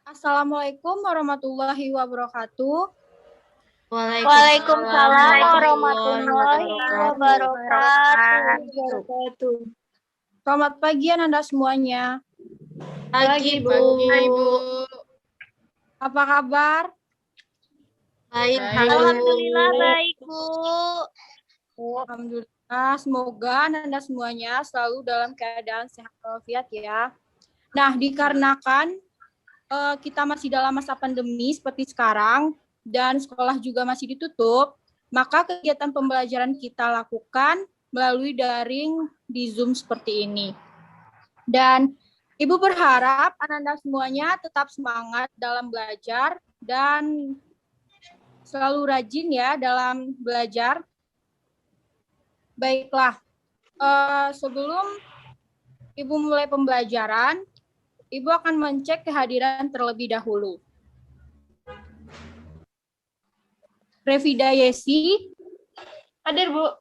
Assalamualaikum warahmatullahi wabarakatuh. Waalaikumsalam warahmatullahi wabarakatuh. Selamat pagi Anda semuanya. Pagi, Bu. Apa kabar? Baik, alhamdulillah baik, Bu. Alhamdulillah, semoga Anda semuanya selalu dalam keadaan sehat walafiat ya. Nah, dikarenakan kita masih dalam masa pandemi seperti sekarang dan sekolah juga masih ditutup, maka kegiatan pembelajaran kita lakukan melalui daring di Zoom seperti ini. Dan Ibu berharap Anda semuanya tetap semangat dalam belajar dan selalu rajin ya dalam belajar. Baiklah, sebelum Ibu mulai pembelajaran, Ibu akan mencek kehadiran terlebih dahulu. Revida Yesi. Hadir, Bu.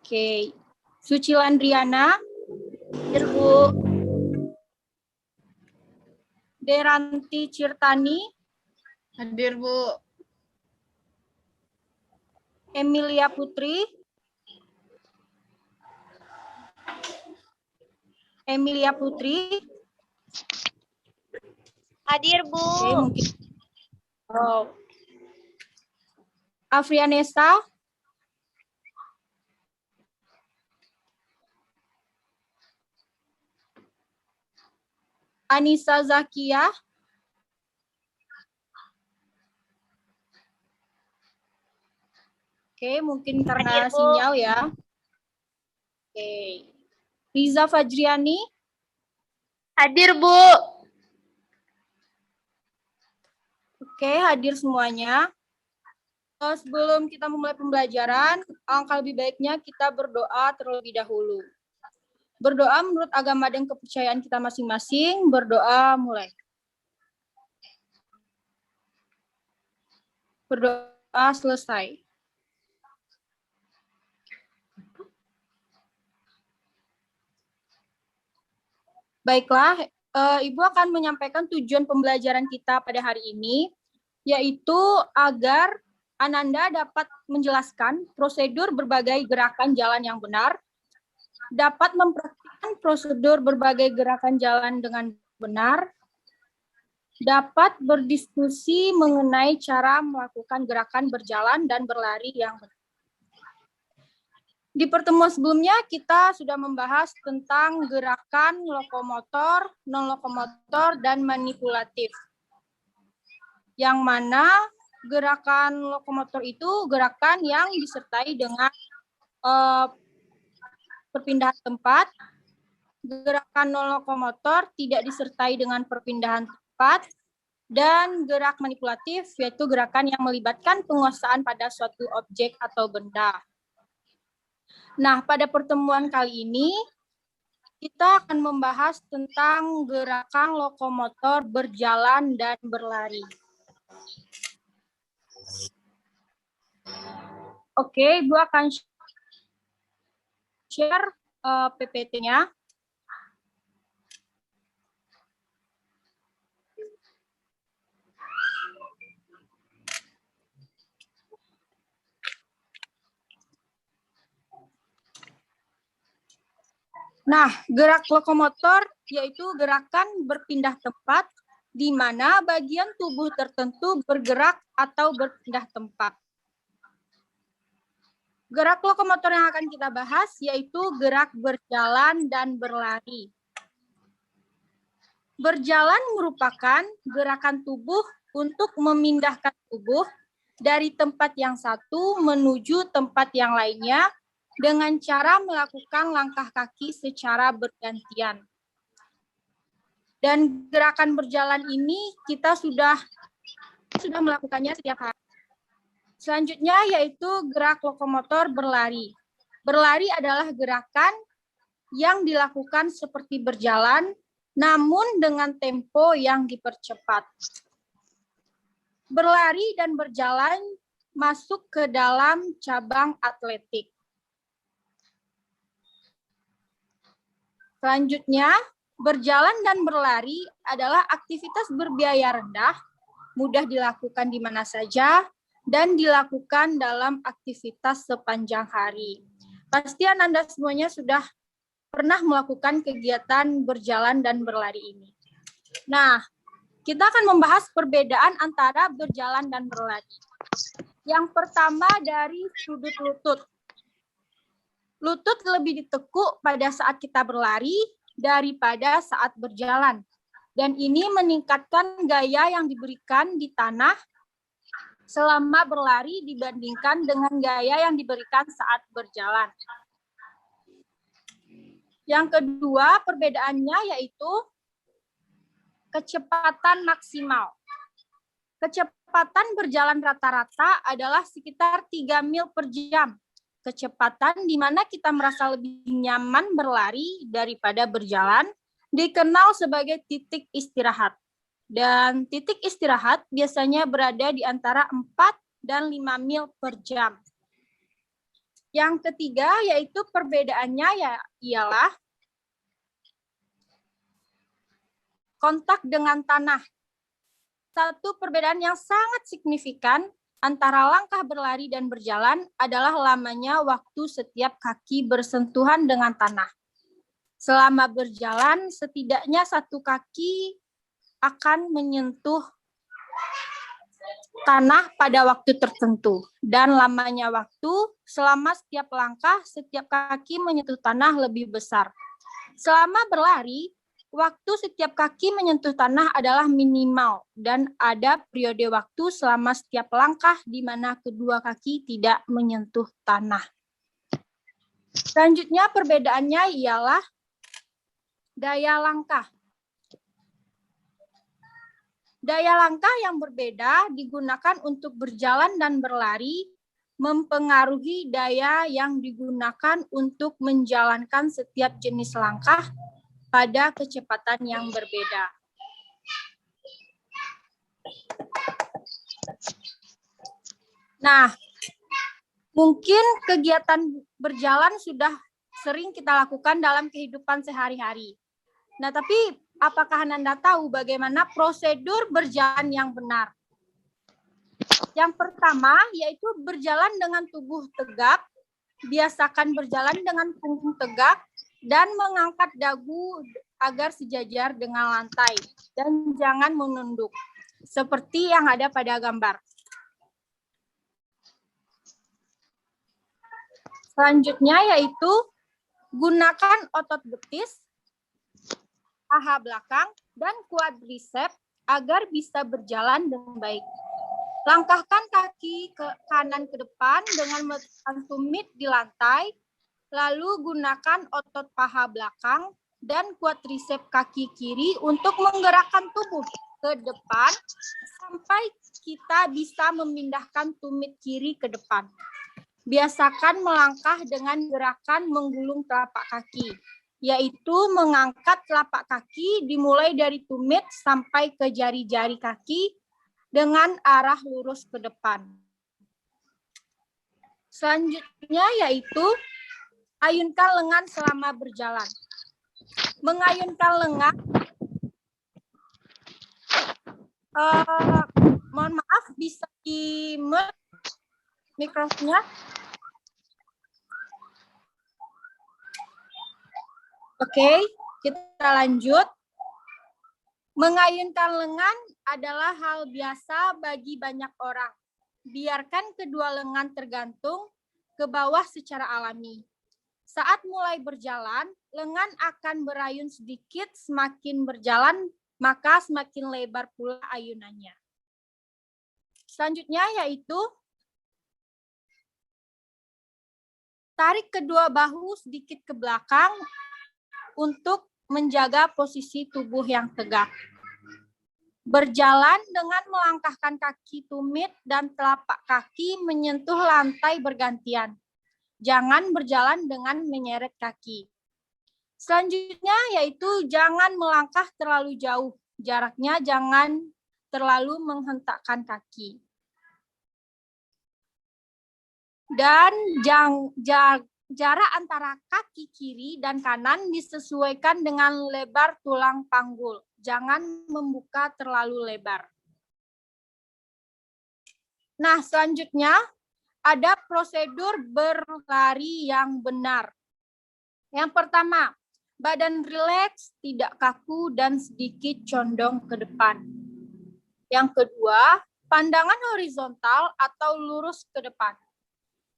Oke. Suci Landriana. Hadir, Bu. Deranti Cirtani. Hadir, Bu. Emilia Putri. Emilia Putri. Hadir, Bu. Oke, mungkin. Oh. Afrianesa. Anissa Zakia. Oke, mungkin karena Hadir, Bu. sinyal ya. Oke. Riza Fajriani. Hadir, Bu. Oke, hadir semuanya. Sebelum kita memulai pembelajaran, alangkah lebih baiknya kita berdoa terlebih dahulu. Berdoa menurut agama dan kepercayaan kita masing-masing. Berdoa mulai. Berdoa selesai. Baiklah, Ibu akan menyampaikan tujuan pembelajaran kita pada hari ini, yaitu agar Ananda dapat menjelaskan prosedur berbagai gerakan jalan yang benar, dapat mempraktikkan prosedur berbagai gerakan jalan dengan benar, dapat berdiskusi mengenai cara melakukan gerakan berjalan dan berlari yang benar. Di pertemuan sebelumnya kita sudah membahas tentang gerakan lokomotor, non-lokomotor, dan manipulatif. Yang mana gerakan lokomotor itu gerakan yang disertai dengan perpindahan tempat. Gerakan non-lokomotor tidak disertai dengan perpindahan tempat. Dan gerak manipulatif yaitu gerakan yang melibatkan penguasaan pada suatu objek atau benda. Nah, pada pertemuan kali ini, kita akan membahas tentang gerakan lokomotor berjalan dan berlari. Oke, Ibu akan share PPT-nya. Nah, gerak lokomotor yaitu gerakan berpindah tempat di mana bagian tubuh tertentu bergerak atau berpindah tempat. Gerak lokomotor yang akan kita bahas yaitu gerak berjalan dan berlari. Berjalan merupakan gerakan tubuh untuk memindahkan tubuh dari tempat yang satu menuju tempat yang lainnya dengan cara melakukan langkah kaki secara bergantian. Dan gerakan berjalan ini kita sudah melakukannya setiap hari. Selanjutnya yaitu gerak lokomotor berlari. Berlari adalah gerakan yang dilakukan seperti berjalan, namun dengan tempo yang dipercepat. Berlari dan berjalan masuk ke dalam cabang atletik. Selanjutnya, Berjalan dan berlari adalah aktivitas berbiaya rendah, mudah dilakukan di mana saja, dan dilakukan dalam aktivitas sepanjang hari. Pasti Anda semuanya sudah pernah melakukan kegiatan berjalan dan berlari ini. Nah, kita akan membahas perbedaan antara berjalan dan berlari. Yang pertama dari sudut lutut. Lutut lebih ditekuk pada saat kita berlari daripada saat berjalan. Dan ini meningkatkan gaya yang diberikan di tanah selama berlari dibandingkan dengan gaya yang diberikan saat berjalan. Yang kedua, perbedaannya yaitu kecepatan maksimal. Kecepatan berjalan rata-rata adalah sekitar 3 mil per jam. Kecepatan di mana kita merasa lebih nyaman berlari daripada berjalan dikenal sebagai titik istirahat. Dan titik istirahat biasanya berada di antara 4 dan 5 mil per jam. Yang ketiga yaitu perbedaannya ialah kontak dengan tanah. Satu perbedaan yang sangat signifikan antara langkah berlari dan berjalan adalah lamanya waktu setiap kaki bersentuhan dengan tanah. Selama berjalan, setidaknya satu kaki akan menyentuh tanah pada waktu tertentu. Dan lamanya waktu, selama setiap langkah, setiap kaki menyentuh tanah lebih besar. Selama berlari, waktu setiap kaki menyentuh tanah adalah minimal dan ada periode waktu selama setiap langkah di mana kedua kaki tidak menyentuh tanah. Selanjutnya perbedaannya ialah daya langkah. Daya langkah yang berbeda digunakan untuk berjalan dan berlari mempengaruhi daya yang digunakan untuk menjalankan setiap jenis langkah pada kecepatan yang berbeda. Nah, mungkin kegiatan berjalan sudah sering kita lakukan dalam kehidupan sehari-hari. Nah, tapi apakah Anda tahu bagaimana prosedur berjalan yang benar? Yang pertama yaitu berjalan dengan tubuh tegak, biasakan berjalan dengan punggung tegak, dan mengangkat dagu agar sejajar dengan lantai dan jangan menunduk seperti yang ada pada gambar. Selanjutnya yaitu gunakan otot betis, paha belakang, dan quadriceps agar bisa berjalan dengan baik. Langkahkan kaki ke kanan ke depan dengan meletakkan tumit di lantai. Lalu gunakan otot paha belakang dan quadriceps kaki kiri untuk menggerakkan tubuh ke depan sampai kita bisa memindahkan tumit kiri ke depan. Biasakan melangkah dengan gerakan menggulung telapak kaki, yaitu mengangkat telapak kaki dimulai dari tumit sampai ke jari-jari kaki dengan arah lurus ke depan. Selanjutnya yaitu ayunkan lengan selama berjalan. Mengayunkan lengan, mohon maaf bisa di-mute mikrofonnya. Oke, kita lanjut. Mengayunkan lengan adalah hal biasa bagi banyak orang. Biarkan kedua lengan tergantung ke bawah secara alami. Saat mulai berjalan, lengan akan berayun sedikit, semakin berjalan, maka semakin lebar pula ayunannya. Selanjutnya yaitu tarik kedua bahu sedikit ke belakang untuk menjaga posisi tubuh yang tegak. Berjalan dengan melangkahkan kaki tumit dan telapak kaki menyentuh lantai bergantian. Jangan berjalan dengan menyeret kaki. Selanjutnya yaitu jangan melangkah terlalu jauh. Jaraknya jangan terlalu menghentakkan kaki. Dan jarak antara kaki kiri dan kanan disesuaikan dengan lebar tulang panggul. Jangan membuka terlalu lebar. Nah, selanjutnya ada prosedur berlari yang benar. Yang pertama, badan rileks, tidak kaku, dan sedikit condong ke depan. Yang kedua, pandangan horizontal atau lurus ke depan.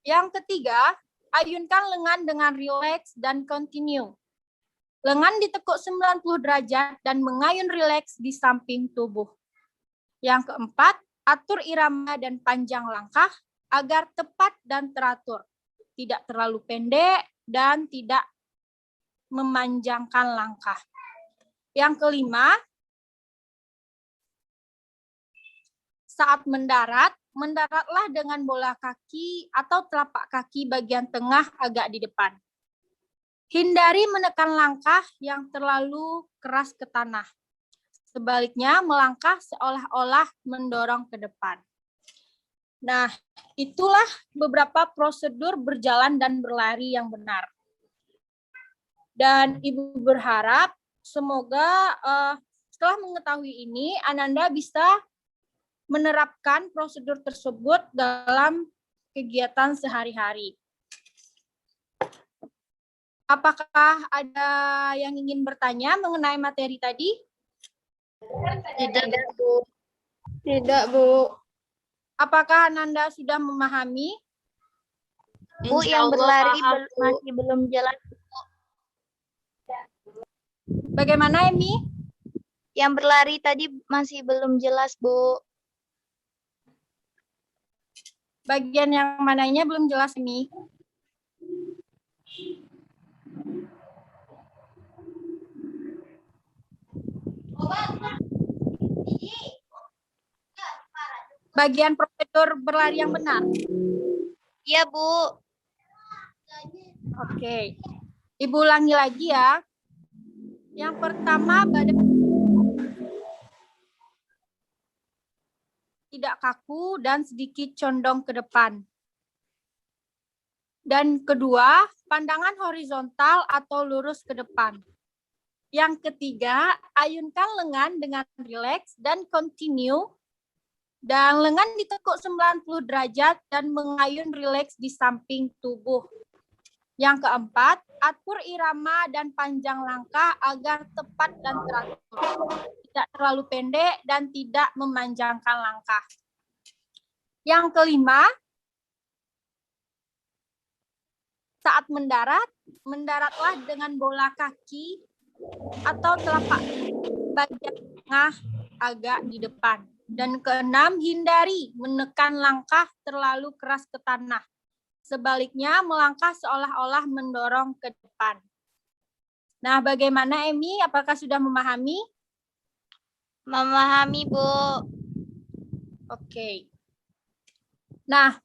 Yang ketiga, ayunkan lengan dengan rileks dan continue. Lengan ditekuk 90 derajat dan mengayun rileks di samping tubuh. Yang keempat, atur irama dan panjang langkah agar tepat dan teratur. Tidak terlalu pendek dan tidak memanjangkan langkah. Yang kelima, saat mendarat, mendaratlah dengan bola kaki atau telapak kaki bagian tengah agak di depan. Hindari menekan langkah yang terlalu keras ke tanah. Sebaliknya, melangkah seolah-olah mendorong ke depan. Nah, itulah beberapa prosedur berjalan dan berlari yang benar. Dan Ibu berharap semoga setelah mengetahui ini, Ananda bisa menerapkan prosedur tersebut dalam kegiatan sehari-hari. Apakah ada yang ingin bertanya mengenai materi tadi? Tidak, Bu. Tidak, Bu. Apakah Ananda sudah memahami? Bu, yang berlari masih belum jelas. Bagaimana, Emi? Yang berlari tadi masih belum jelas, Bu. Bagian yang mananya belum jelas, Emi? Bagian prosedur berlari yang benar. Iya, Bu. Oke. Ibu ulangi lagi ya. Yang pertama, badan tidak kaku dan sedikit condong ke depan. Dan kedua, pandangan horizontal atau lurus ke depan. Yang ketiga, ayunkan lengan dengan rileks dan continue. Dan lengan ditekuk 90 derajat dan mengayun rileks di samping tubuh. Yang keempat, atur irama dan panjang langkah agar tepat dan teratur. Tidak terlalu pendek dan tidak memanjangkan langkah. Yang kelima, saat mendarat, mendaratlah dengan bola kaki atau telapak bagian tengah agak di depan. Dan keenam, hindari menekan langkah terlalu keras ke tanah. Sebaliknya, melangkah seolah-olah mendorong ke depan. Nah, bagaimana, Emi? Apakah sudah memahami? Memahami, Bu. Oke. Nah,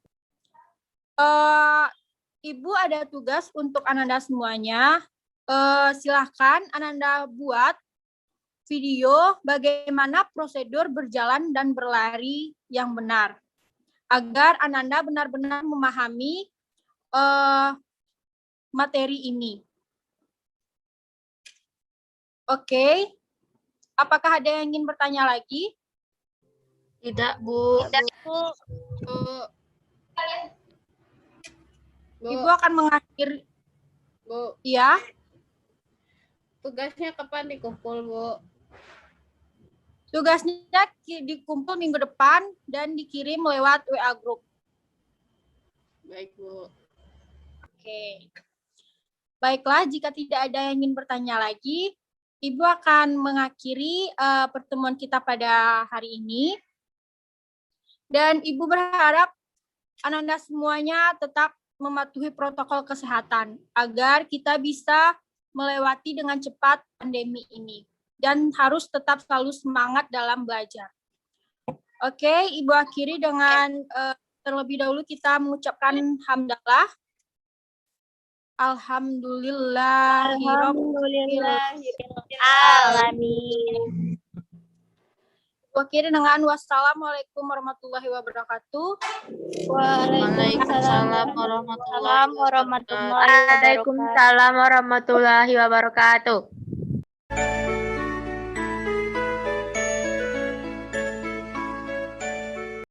Ibu ada tugas untuk Ananda semuanya. Silahkan Ananda buat video bagaimana prosedur berjalan dan berlari yang benar. Agar Ananda benar-benar memahami materi ini. Oke. Apakah ada yang ingin bertanya lagi? Tidak, Bu. Tidak, Bu. Ibu akan mengakhiri. Bu. Iya. Tugasnya kapan dikumpul, Bu? Tugasnya dikumpul minggu depan dan dikirim lewat WA Group. Baik, Bu. Oke. Baiklah, jika tidak ada yang ingin bertanya lagi, Ibu akan mengakhiri pertemuan kita pada hari ini. Dan Ibu berharap Ananda semuanya tetap mematuhi protokol kesehatan agar kita bisa melewati dengan cepat pandemi ini. Dan harus tetap selalu semangat dalam belajar. Oke, Ibu akhiri dengan terlebih dahulu kita mengucapkan hamdalah. Alhamdulillahirabbil Alamin. Akhiri dengan wassalamualaikum warahmatullahi wabarakatuh. Waalaikumsalam warahmatullahi wabarakatuh. Waalaikumsalam warahmatullahi wabarakatuh.